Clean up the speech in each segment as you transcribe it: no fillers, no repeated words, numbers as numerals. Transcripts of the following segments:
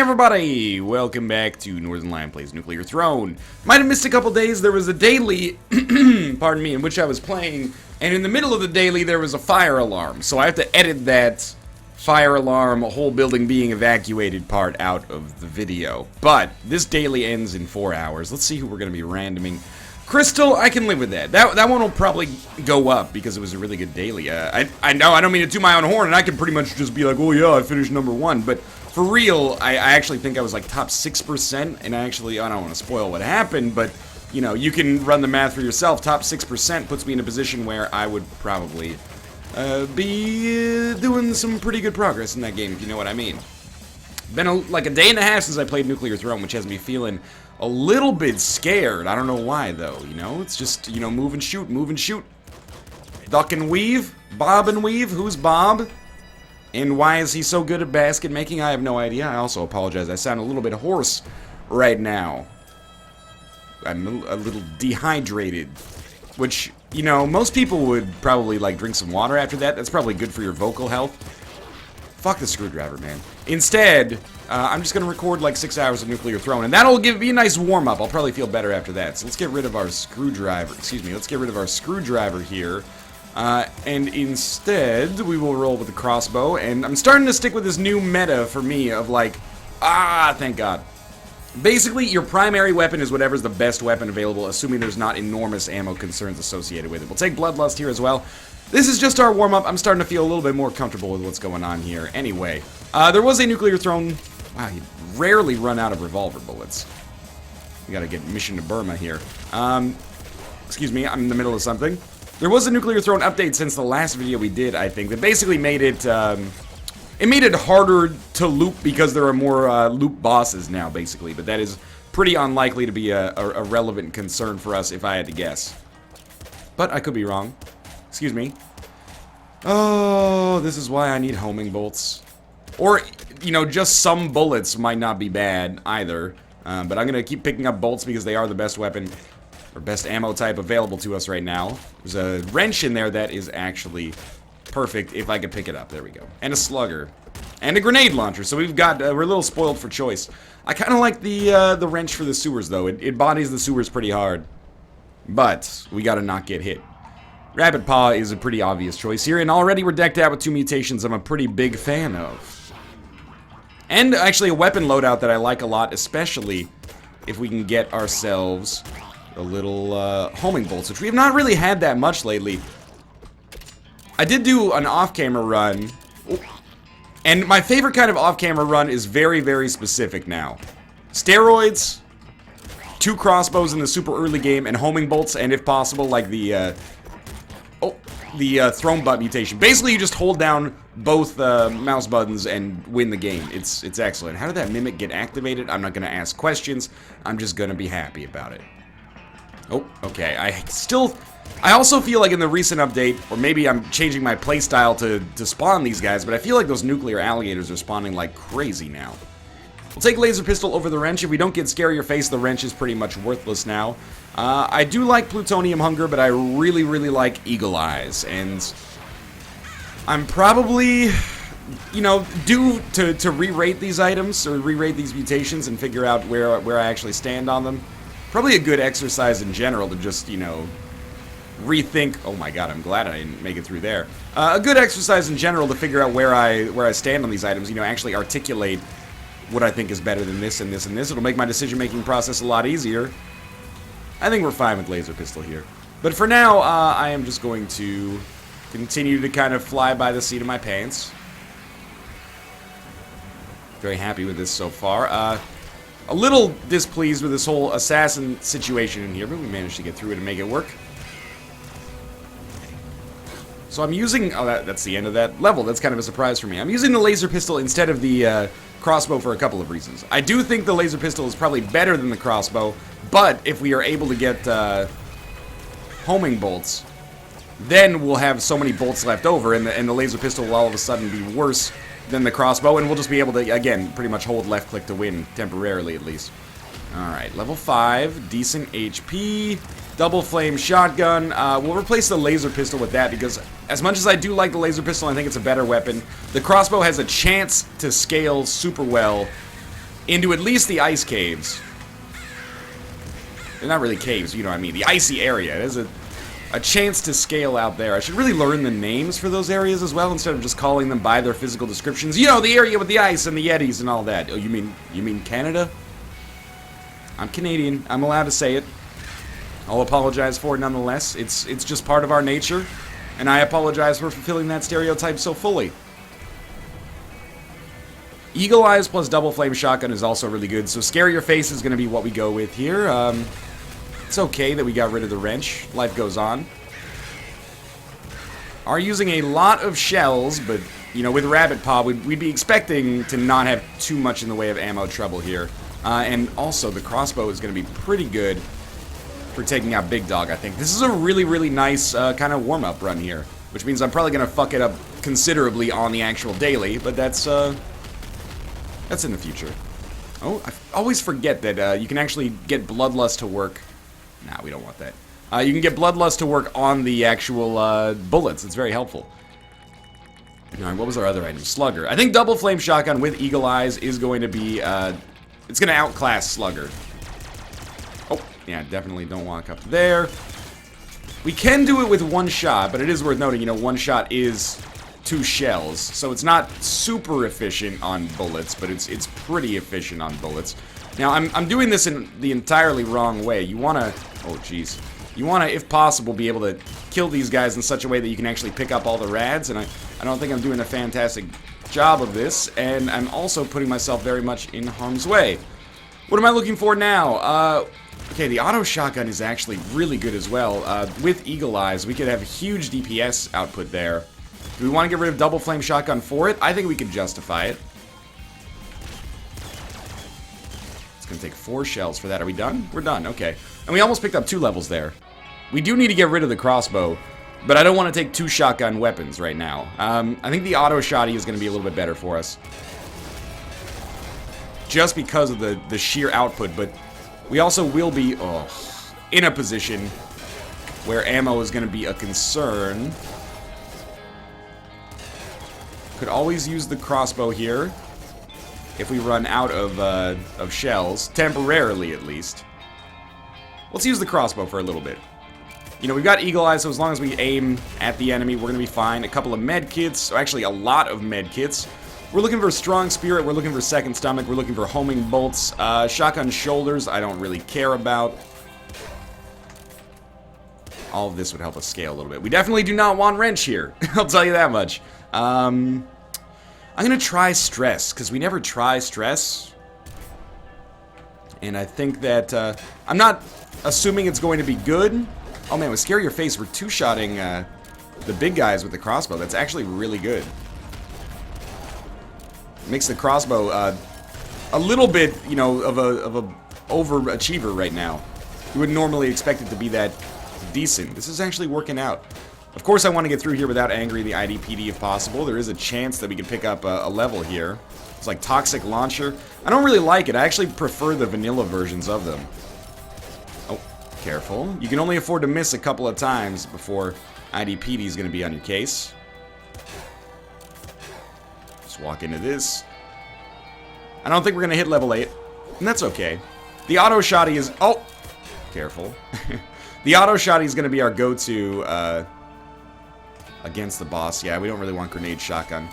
everybody! Welcome back to Northernlion Plays Nuclear Throne. Might have missed a couple days. There was a daily, pardon me, in which I was playing, and in the middle of the daily there was a fire alarm. So I have to edit that fire alarm, a whole building being evacuated part out of the video. But this daily ends in 4 hours. Let's see who we're going to be randoming. Crystal, I can live with that. That one will probably go up because it was a really good daily. I know I don't mean to toot my own horn, and I could pretty much just be like, oh yeah, I finished #1, but for real, I actually think I was like top 6%, and I don't want to spoil what happened, but, you know, you can run the math for yourself. Top 6% puts me in a position where I would probably be doing some pretty good progress in that game, if you know what I mean. Been like a day and a half since I played Nuclear Throne, which has me feeling a little bit scared. I don't know why, though, you know? It's just, you know, move and shoot. Duck and weave, bob and weave. Who's Bob? And why is he so good at basket making? I have no idea. I also apologize. I sound a little bit hoarse right now. I'm a little dehydrated. Which, you know, most people would probably, like, drink some water after that. That's probably good for your vocal health. Fuck the screwdriver, man. Instead, I'm just going to record, like, 6 hours of Nuclear Throne. And that'll give me a nice warm-up. I'll probably feel better after that. So let's get rid of our screwdriver. Excuse me. Let's get rid of our screwdriver here. And instead, we will roll with the crossbow, and I'm starting to stick with this new meta for me of like, thank God. Basically, your primary weapon is whatever's the best weapon available, assuming there's not enormous ammo concerns associated with it. We'll take Bloodlust here as well. This is just our warm-up. I'm starting to feel a little bit more comfortable with what's going on here. Anyway, there was a Nuclear Throne. Wow, you rarely run out of revolver bullets. We gotta get Mission to Burma here. Excuse me, I'm in the middle of something. There was a Nuclear Throne update since the last video we did, I think, that basically made it, it made it harder to loop because there are more, loop bosses now, basically, but that is pretty unlikely to be a relevant concern for us, if I had to guess. But I could be wrong. Excuse me. Oh, this is why I need homing bolts. Or, you know, just some bullets might not be bad, either, but I'm gonna keep picking up bolts because they are the best weapon or best ammo type available to us right now. There's a wrench in there that is actually perfect if I could pick it up. There we go. And a slugger. And a grenade launcher. So we've got, we're a little spoiled for choice. I kind of like the wrench for the sewers, though. It bodies the sewers pretty hard. But we gotta not get hit. Rapid Paw is a pretty obvious choice here, and already we're decked out with 2 mutations I'm a pretty big fan of. And actually a weapon loadout that I like a lot, especially if we can get ourselves a little homing bolts, which we have not really had that much lately. I did do an off-camera run, and my favorite kind of off-camera run is very, very specific now. Steroids, 2 crossbows in the super early game, and homing bolts, and if possible, like the throne butt mutation. Basically, you just hold down both mouse buttons and win the game. It's excellent. How did that mimic get activated? I'm not going to ask questions. I'm just going to be happy about it. Oh, okay. I also feel like in the recent update, or maybe I'm changing my playstyle to spawn these guys, but I feel like those nuclear alligators are spawning like crazy now. We'll take laser pistol over the wrench. If we don't get scare your face, the wrench is pretty much worthless now. I do like plutonium hunger, but I really, really like eagle eyes, and I'm probably, you know, due to re-rate these items, or re-rate these mutations and figure out where I actually stand on them. Probably a good exercise in general to just, you know, rethink. Oh my god, I'm glad I didn't make it through there. A good exercise in general to figure out where I stand on these items, you know, actually articulate what I think is better than this and this and this. It'll make my decision-making process a lot easier. I think we're fine with laser pistol here. But for now, I am just going to continue to kind of fly by the seat of my pants. Very happy with this so far. A little displeased with this whole assassin situation in here, but we managed to get through it and make it work. So I'm using... Oh, that's the end of that level. That's kind of a surprise for me. I'm using the laser pistol instead of the crossbow for a couple of reasons. I do think the laser pistol is probably better than the crossbow, but if we are able to get homing bolts, then we'll have so many bolts left over, and the laser pistol will all of a sudden be worse than the crossbow, and we'll just be able to, again, pretty much hold left click to win, temporarily at least. Alright, level 5, decent HP, double flame shotgun. We'll replace the laser pistol with that because as much as I do like the laser pistol, I think it's a better weapon. The crossbow has a chance to scale super well into at least the ice caves. They're not really caves, you know what I mean. The icy area. There's a chance to scale out there. I should really learn the names for those areas as well, instead of just calling them by their physical descriptions. You know, the area with the ice and the Yetis and all that. Oh, you mean Canada? I'm Canadian. I'm allowed to say it. I'll apologize for it nonetheless. It's just part of our nature, and I apologize for fulfilling that stereotype so fully. Eagle Eyes plus Double Flame Shotgun is also really good, so Scare Your Face is going to be what we go with here. It's okay that we got rid of the wrench. Life goes on. Are using a lot of shells, but, you know, with Rabbit Paw, we'd be expecting to not have too much in the way of ammo trouble here. And also, the crossbow is going to be pretty good for taking out Big Dog, I think. This is a really, really nice kind of warm-up run here, which means I'm probably going to fuck it up considerably on the actual daily, but that's in the future. Oh, I always forget that you can actually get Bloodlust to work. Nah, we don't want that. You can get Bloodlust to work on the actual bullets. It's very helpful. Alright, what was our other item? Slugger. I think Double Flame Shotgun with Eagle Eyes is going to be, it's going to outclass Slugger. Oh, yeah, definitely don't walk up there. We can do it with one shot, but it is worth noting, you know, one shot is 2 shells, so it's not super efficient on bullets, but it's pretty efficient on bullets. Now, I'm doing this in the entirely wrong way. You want to... Oh, jeez. You want to, if possible, be able to kill these guys in such a way that you can actually pick up all the rads, and I don't think I'm doing a fantastic job of this, and I'm also putting myself very much in harm's way. What am I looking for now? Okay, the auto shotgun is actually really good as well. With Eagle Eyes, we could have huge DPS output there. Do we want to get rid of Double Flame Shotgun for it? I think we could justify it. It's going to take 4 shells for that. Are we done? We're done. Okay. And we almost picked up 2 levels there. We do need to get rid of the crossbow, but I don't want to take 2 shotgun weapons right now. I think the auto shotty is going to be a little bit better for us. Just because of the sheer output, but we also will be in a position where ammo is going to be a concern. Could always use the crossbow here if we run out of shells, temporarily at least. Let's use the crossbow for a little bit. You know, we've got Eagle Eyes, so as long as we aim at the enemy, we're going to be fine. A couple of med kits, or actually a lot of med kits. We're looking for Strong Spirit, we're looking for Second Stomach, we're looking for Homing Bolts. Shotgun Shoulders, I don't really care about. All of this would help us scale a little bit. We definitely do not want Wrench here, I'll tell you that much. I'm going to try Stress, because we never try Stress. And I think that, I'm not assuming it's going to be good. Oh man, with Scare Your Face, we're 2-shotting the big guys with the crossbow. That's actually really good. Makes the crossbow a little bit, you know, of a overachiever right now. You wouldn't normally expect it to be that decent. This is actually working out. Of course, I want to get through here without angering the IDPD if possible. There is a chance that we can pick up a level here. It's like Toxic Launcher. I don't really like it. I actually prefer the vanilla versions of them. Oh, careful. You can only afford to miss a couple of times before IDPD is going to be on your case. Just walk into this. I don't think we're going to hit level 8. And that's okay. The auto shotty is... Oh! Careful. The auto shotty is going to be our go-to against the boss. Yeah, we don't really want grenade shotgun.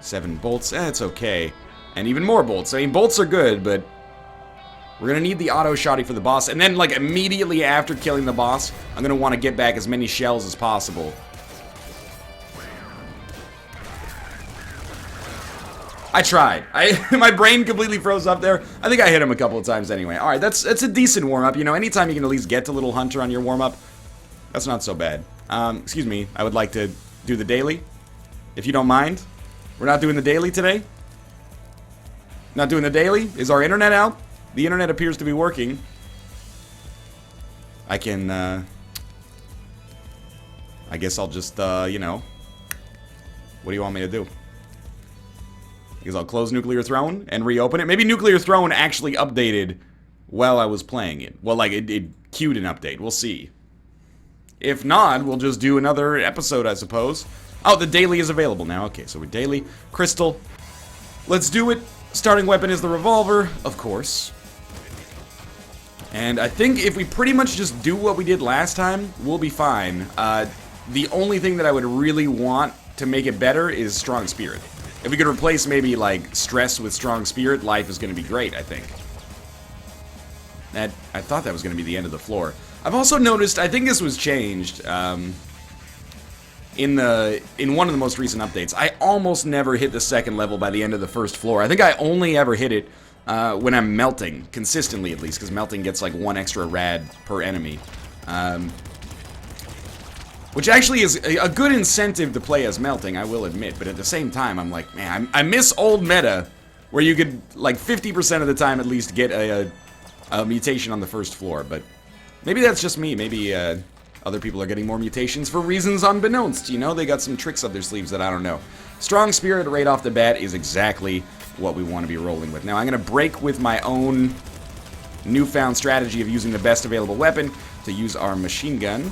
7 bolts. It's okay. And even more bolts. I mean, bolts are good, but we're going to need the auto shotty for the boss. And then, like, immediately after killing the boss, I'm going to want to get back as many shells as possible. I tried. My brain completely froze up there. I think I hit him a couple of times anyway. Alright, that's a decent warm-up. You know, anytime you can at least get to Little Hunter on your warm-up, that's not so bad. Excuse me, I would like to do the daily, if you don't mind. We're not doing the daily today? Not doing the daily? Is our internet out? The internet appears to be working. I can, I guess I'll just, you know. What do you want me to do? Because I'll close Nuclear Throne and reopen it. Maybe Nuclear Throne actually updated while I was playing it. Well, like, it queued an update. We'll see. If not, we'll just do another episode, I suppose. Oh, the daily is available now. Okay, so we're daily. Crystal. Let's do it. Starting weapon is the revolver, of course. And I think if we pretty much just do what we did last time, we'll be fine. The only thing that I would really want to make it better is strong spirit. If we could replace maybe like stress with strong spirit, life is going to be great, I think. I thought that was going to be the end of the floor. I've also noticed, I think this was changed in one of the most recent updates. I almost never hit the second level by the end of the first floor. I think I only ever hit it when I'm melting, consistently at least, because melting gets like 1 extra rad per enemy. Which actually is a good incentive to play as melting, I will admit, but at the same time, I'm like, man, I miss old meta, where you could, like, 50% of the time at least get a mutation on the first floor, but maybe that's just me. Maybe other people are getting more mutations for reasons unbeknownst, you know? They got some tricks up their sleeves that I don't know. Strong Spirit right off the bat is exactly what we want to be rolling with. Now, I'm going to break with my own newfound strategy of using the best available weapon to use our machine gun.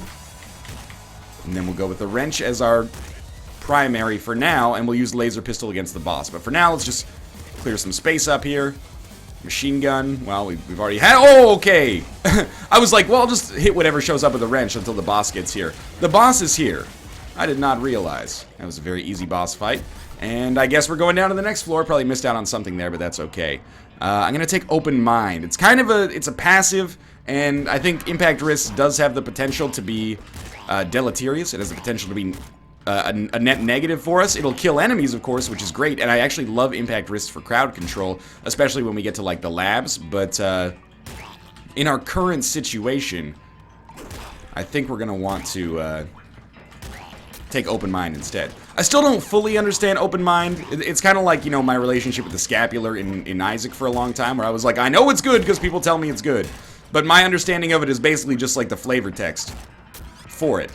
And then we'll go with the wrench as our primary for now, and we'll use laser pistol against the boss. But for now, let's just clear some space up here. Machine gun, well, we've already had... Oh, okay! I was like, well, I'll just hit whatever shows up with the wrench until the boss gets here. The boss is here. I did not realize. That was a very easy boss fight. And I guess we're going down to the next floor. Probably missed out on something there, but that's okay. I'm going to take Open Mind. It's kind of it's a passive, and I think Impact Wrist does have the potential to be deleterious. It has the potential to be a net negative for us. It'll kill enemies, of course, which is great, and I actually love Impact Wrist for crowd control, especially when we get to, like, the labs, but in our current situation, I think we're going to want to take Open Mind instead. I still don't fully understand Open Mind. It's kind of like, you know, my relationship with the scapular in Isaac for a long time, where I was like, I know it's good because people tell me it's good, but my understanding of it is basically just like the flavor text for it,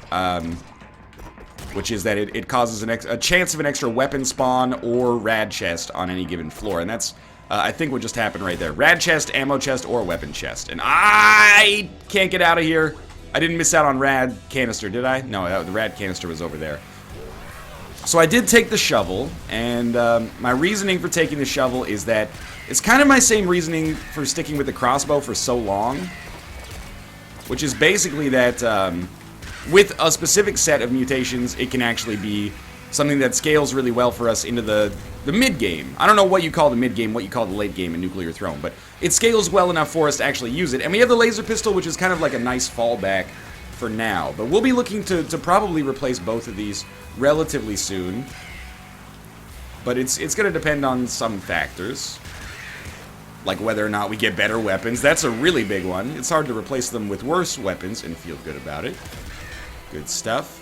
which is that it causes a chance of an extra weapon spawn or rad chest on any given floor, and that's, I think, what just happened right there. Rad chest, ammo chest, or weapon chest, and I can't get out of here. I didn't miss out on rad canister, did I? No, the rad canister was over there. So I did take the shovel, and my reasoning for taking the shovel is that it's kind of my same reasoning for sticking with the crossbow for so long, which is basically that with a specific set of mutations, it can actually be something that scales really well for us into the mid-game. I don't know what you call the mid-game, what you call the late game in Nuclear Throne, but it scales well enough for us to actually use it. And we have the laser pistol, which is kind of like a nice fallback for now. But we'll be looking to probably replace both of these relatively soon. But it's going to depend on some factors, like whether or not we get better weapons. That's a really big one. It's hard to replace them with worse weapons and feel good about it. Good stuff.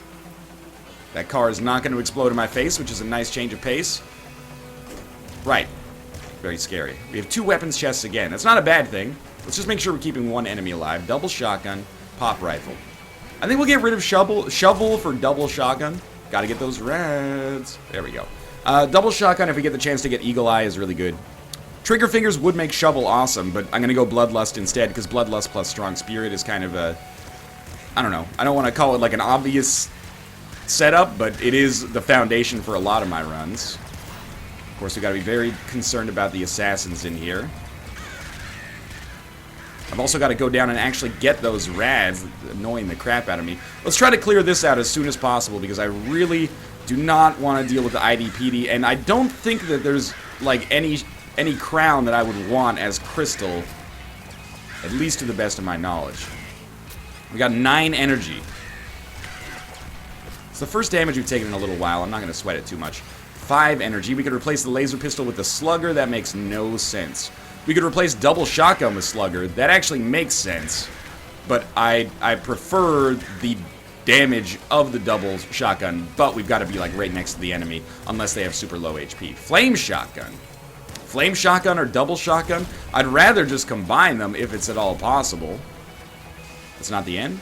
That car is not going to explode in my face, which is a nice change of pace. Right. Very scary. We have 2 weapons chests again. That's not a bad thing. Let's just make sure we're keeping 1 enemy alive. Double shotgun, pop rifle. I think we'll get rid of shovel for double shotgun. Gotta get those rads. There we go. Double shotgun, if we get the chance to get Eagle Eye, is really good. Trigger fingers would make shovel awesome, but I'm going to go Bloodlust instead, because Bloodlust plus Strong Spirit is kind of a... I don't know. I don't want to call it like an obvious setup, but it is the foundation for a lot of my runs. Of course, we got to be very concerned about the assassins in here. I've also got to go down and actually get those rads, annoying the crap out of me. Let's try to clear this out as soon as possible, because I really do not want to deal with the IDPD, and I don't think that there's like any crown that I would want as Crystal, at least to the best of my knowledge. We got 9 energy. It's the first damage we've taken in a little while. I'm not going to sweat it too much. 5 energy. We could replace the laser pistol with the slugger. That makes no sense. We could replace double shotgun with slugger. That actually makes sense. But I prefer the damage of the double shotgun, but we've got to be like right next to the enemy unless they have super low HP. Flame shotgun. Flame shotgun or double shotgun? I'd rather just combine them if it's at all possible. That's not the end.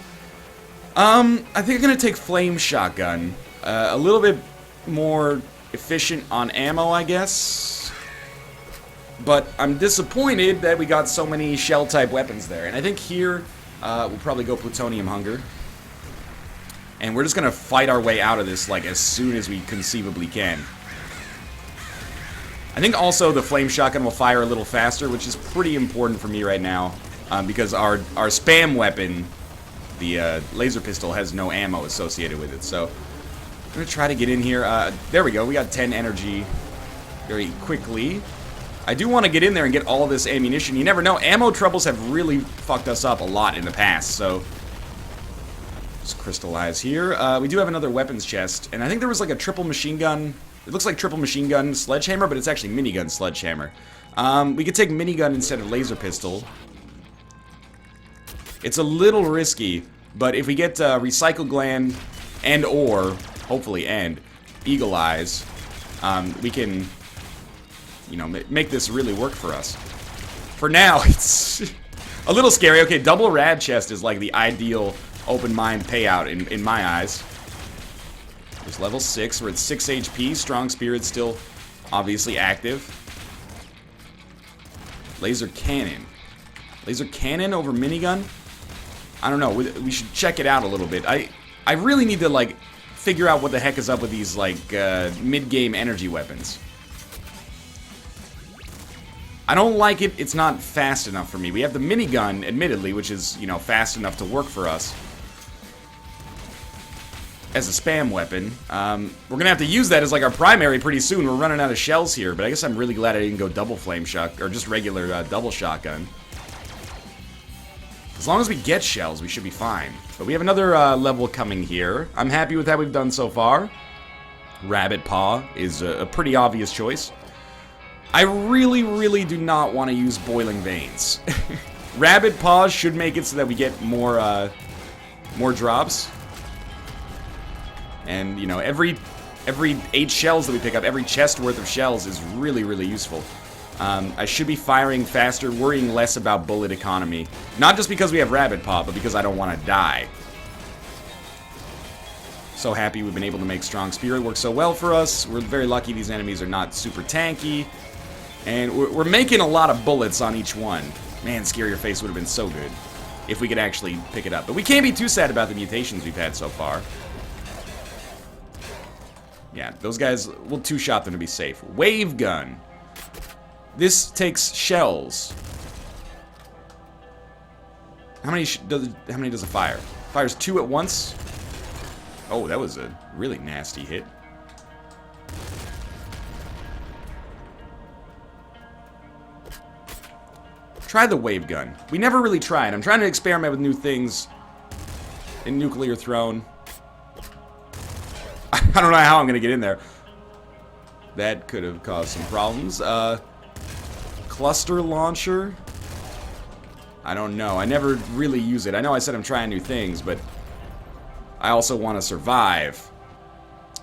I think I'm going to take flame shotgun. A little bit more efficient on ammo, I guess. But I'm disappointed that we got so many shell-type weapons there. And I think here, we'll probably go Plutonium Hunger. And we're just going to fight our way out of this, like, as soon as we conceivably can. I think also the flame shotgun will fire a little faster, which is pretty important for me right now, because our spam weapon, the laser pistol, has no ammo associated with it. So I'm going to try to get in here. There we go. We got 10 energy very quickly. I do want to get in there and get all of this ammunition. You never know. Ammo troubles have really fucked us up a lot in the past, so just crystallize here. We do have another weapons chest, and I think there was like a triple machine gun. It looks like triple machine gun sledgehammer, but it's actually minigun sledgehammer. We could take minigun instead of laser pistol. It's a little risky, but if we get recycle gland and or, hopefully and, eagle eyes, we can, you know, make this really work for us. For now, it's a little scary. Okay, double rad chest is like the ideal open mind payout in my eyes. There's level 6. We're at 6 HP. Strong Spirit still obviously active. Laser cannon. Laser cannon over minigun? I don't know. We should check it out a little bit. I really need to, like, figure out what the heck is up with these, like, mid-game energy weapons. I don't like it. It's not fast enough for me. We have the minigun, admittedly, which is, you know, fast enough to work for us as a spam weapon. We're gonna have to use that as like our primary pretty soon. We're running out of shells here, but I guess I'm really glad I didn't go double flame shot or just regular double shotgun. As long as we get shells, we should be fine. But we have another level coming here. I'm happy with how we've done so far. Rabbit Paw is a pretty obvious choice. I really, really do not want to use Boiling Veins. Rabbit Paw should make it so that we get more drops. And, you know, every 8 shells that we pick up, every chest worth of shells is really, really useful. I should be firing faster, worrying less about bullet economy. Not just because we have Rabbit Paw, but because I don't want to die. So happy we've been able to make Strong Spirit work so well for us. We're very lucky these enemies are not super tanky. And we're making a lot of bullets on each one. Man, Scarier Face would have been so good if we could actually pick it up. But we can't be too sad about the mutations we've had so far. Yeah, those guys, we'll two-shot them to be safe. Wave gun. This takes shells. How many does it fire? Fires 2 at once. Oh, that was a really nasty hit. Try the wave gun. We never really tried. I'm trying to experiment with new things in Nuclear Throne. I don't know how I'm gonna get in there. That could have caused some problems. Cluster launcher. I don't know. I never really use it. I know I said I'm trying new things, but I also want to survive.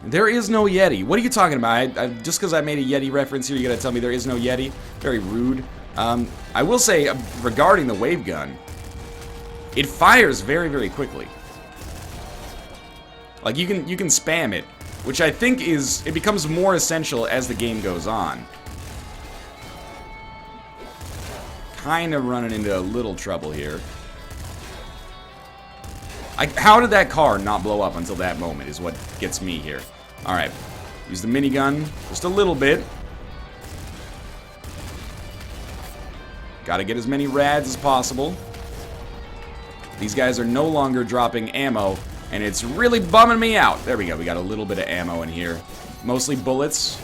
There is no Yeti. What are you talking about? Just because I made a Yeti reference here, you gotta tell me there is no Yeti? Very rude. I will say, regarding the wave gun, it fires very, very quickly. Like, you can spam it, which I think it becomes more essential as the game goes on. Kind of running into a little trouble here. How did that car not blow up until that moment is what gets me here. Alright, use the minigun just a little bit. Gotta get as many rads as possible. These guys are no longer dropping ammo, and it's really bumming me out. There we go, we got a little bit of ammo in here. Mostly bullets.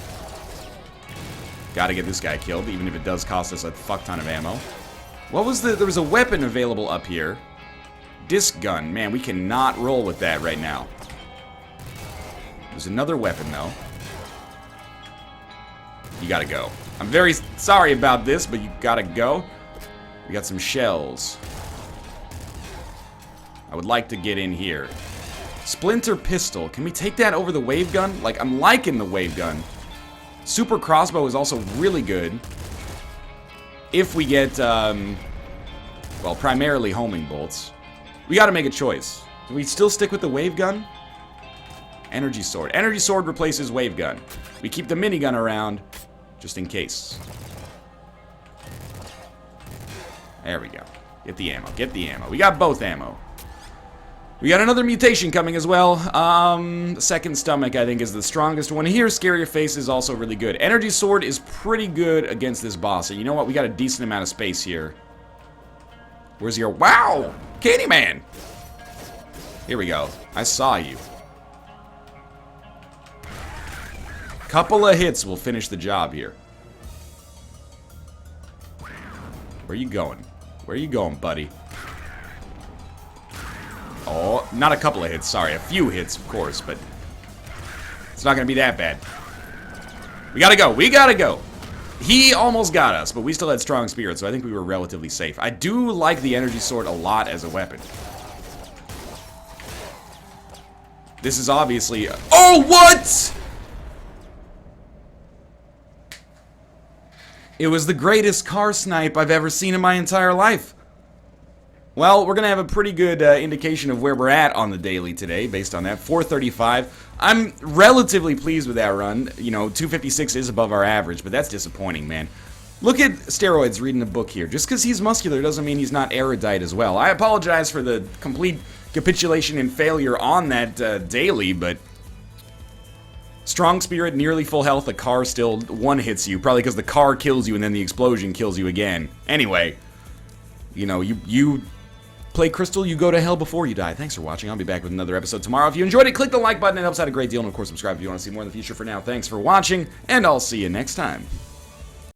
Gotta get this guy killed, even if it does cost us a fuck ton of ammo. What was there was a weapon available up here. Disc gun. Man, we cannot roll with that right now. There's another weapon, though. You gotta go. I'm very sorry about this, but you gotta go. We got some shells. I would like to get in here. Splinter pistol. Can we take that over the wave gun? Like, I'm liking the wave gun. Super crossbow is also really good. If we get, well, primarily homing bolts. We gotta make a choice. Do we still stick with the wave gun? Energy sword. Energy sword replaces wave gun. We keep the minigun around, just in case. There we go. Get the ammo. Get the ammo. We got both ammo. We got another mutation coming as well. Second Stomach, I think, is the strongest one here. Scarier Face is also really good. Energy Sword is pretty good against this boss. And you know what? We got a decent amount of space here. Where's your... Wow! Candyman! Here we go. I saw you. Couple of hits will finish the job here. Where you going? Where you going, buddy? Oh, not a couple of hits, sorry. A few hits, of course, but it's not going to be that bad. We gotta go. We gotta go. He almost got us, but we still had strong spirit, so I think we were relatively safe. I do like the energy sword a lot as a weapon. This is obviously... Oh, what?! It was the greatest car snipe I've ever seen in my entire life. Well, we're going to have a pretty good indication of where we're at on the daily today, based on that. 435. I'm relatively pleased with that run. You know, 256 is above our average, but that's disappointing, man. Look at Steroids reading a book here. Just because he's muscular doesn't mean he's not erudite as well. I apologize for the complete capitulation and failure on that daily, but... Strong spirit, nearly full health, the car still one-hits you. Probably because the car kills you and then the explosion kills you again. Anyway, you know, you play Crystal, you go to hell before you die. Thanks for watching. I'll be back with another episode tomorrow. If you enjoyed it, click the like button. It helps out a great deal. And, of course, subscribe if you want to see more in the future. For now, thanks for watching, and I'll see you next time.